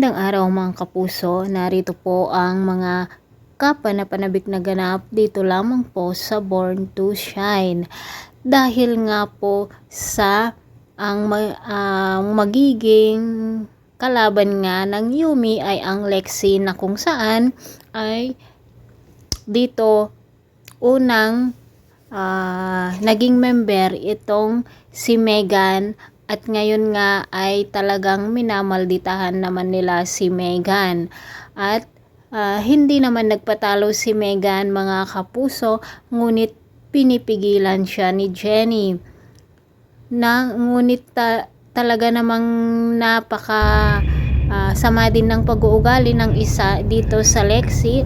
Magandang araw mga kapuso, narito po ang mga kapanapanabik na ganap dito lamang po sa Born to Shine. Dahil nga po sa ang magiging kalaban nga ng Yumi ay ang Lexi na kung saan ay dito unang naging member itong si Megan. At ngayon nga ay talagang minamalditahan naman nila si Megan. At hindi naman nagpatalo si Megan mga kapuso, ngunit pinipigilan siya ni Jenny. Ngunit talaga namang napaka sama din ng pag-uugali ng isa dito sa Lexi.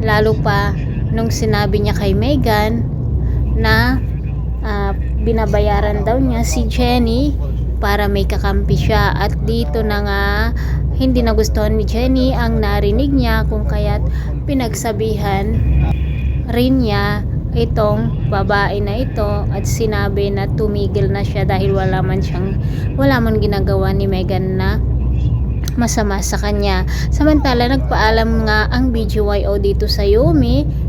Lalo pa nung sinabi niya kay Megan na binabayaran daw niya si Jenny para may kakampi siya, at dito na nga hindi nagustuhan ni Jenny ang narinig niya, kung kaya't pinagsabihan rin niya itong babae na ito at sinabi na tumigil na siya dahil wala man ginagawa ni Megan na masama sa kanya. Samantala nagpaalam nga ang BGYO dito sa Yumi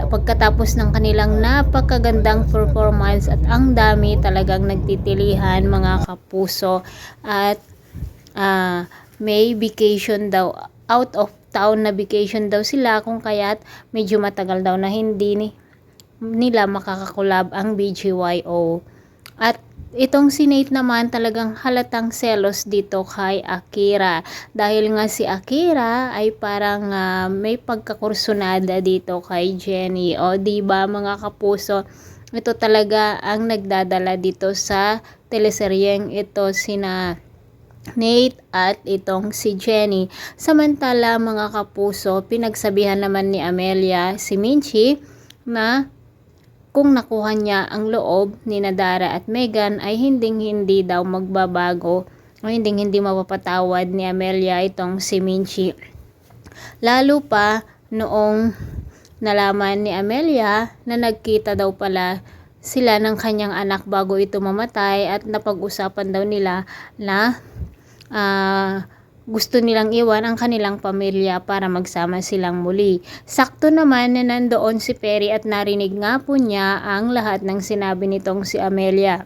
pagkatapos ng kanilang napakagandang performance, at ang dami talagang nagtitilihan mga kapuso. At may vacation daw, out of town na vacation daw sila, kung kaya't medyo matagal daw na hindi nila makakakulab ang BGYO. At itong si Nate naman talagang halatang selos dito kay Akira, dahil nga si Akira ay parang may pagkakursunada dito kay Jenny. O diba mga kapuso, ito talaga ang nagdadala dito sa teleseryeng ito, sina Nate at itong si Jenny. Samantala mga kapuso, pinagsabihan naman ni Amelia si Minchi na kung nakuha niya ang loob ni Dara at Megan ay hindi daw magbabago o hindi mapapatawad ni Amelia itong si Minchi. Lalo pa noong nalaman ni Amelia na nagkita daw pala sila ng kanyang anak bago ito mamatay, at napag-usapan daw nila na gusto nilang iwan ang kanilang pamilya para magsama silang muli. Sakto naman na nandoon si Perry at narinig nga po niya ang lahat ng sinabi nitong si Amelia.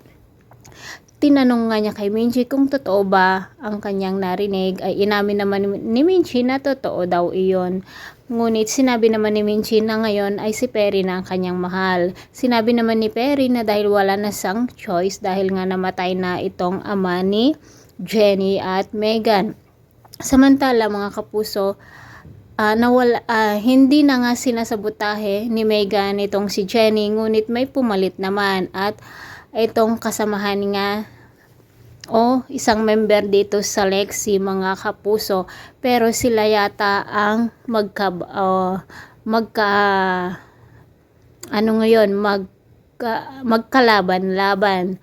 Tinanong nga niya kay Minchi kung totoo ba ang kanyang narinig, ay inamin naman ni Minchi na totoo daw iyon. Ngunit sinabi naman ni Minchi na ngayon ay si Perry na ang kanyang mahal. Sinabi naman ni Perry na dahil wala na siyang choice dahil nga namatay na itong ama ni Jenny at Megan. Samantala mga kapuso, hindi na nga sinasabotahe ni Megan itong si Jenny, ngunit may pumalit naman, at itong kasamahan nga o isang member dito sa Lexi mga kapuso, pero sila yata ang magkalaban-laban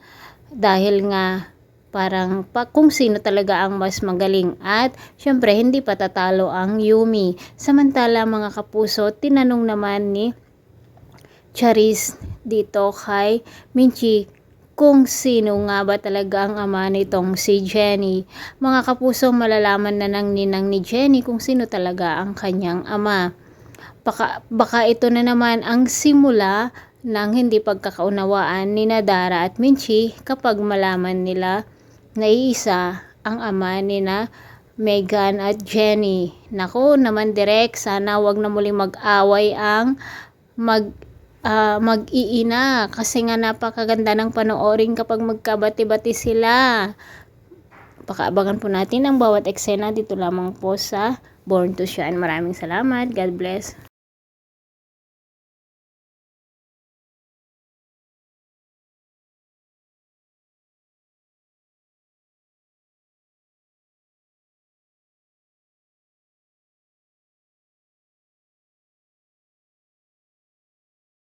dahil nga parang kung sino talaga ang mas magaling, at syempre hindi patatalo ang Yumi. Samantala mga kapuso, tinanong naman ni Charis dito kay Minchi kung sino nga ba talaga ang ama nitong si Jenny. Mga kapuso, malalaman na ng ninang ni Jenny kung sino talaga ang kanyang ama. Baka ito na naman ang simula ng hindi pagkakaunawaan ni Dara at Minchi kapag malaman nila na iisa ang ama ni Megan at Jenny. Naku naman direk, sana wag na muling mag-away ang mag-iina, kasi nga napakaganda ng panoorin kapag magkabati-bati sila. Pakaabangan po natin ang bawat eksena dito lamang po sa Born to Shine. Maraming salamat. God bless.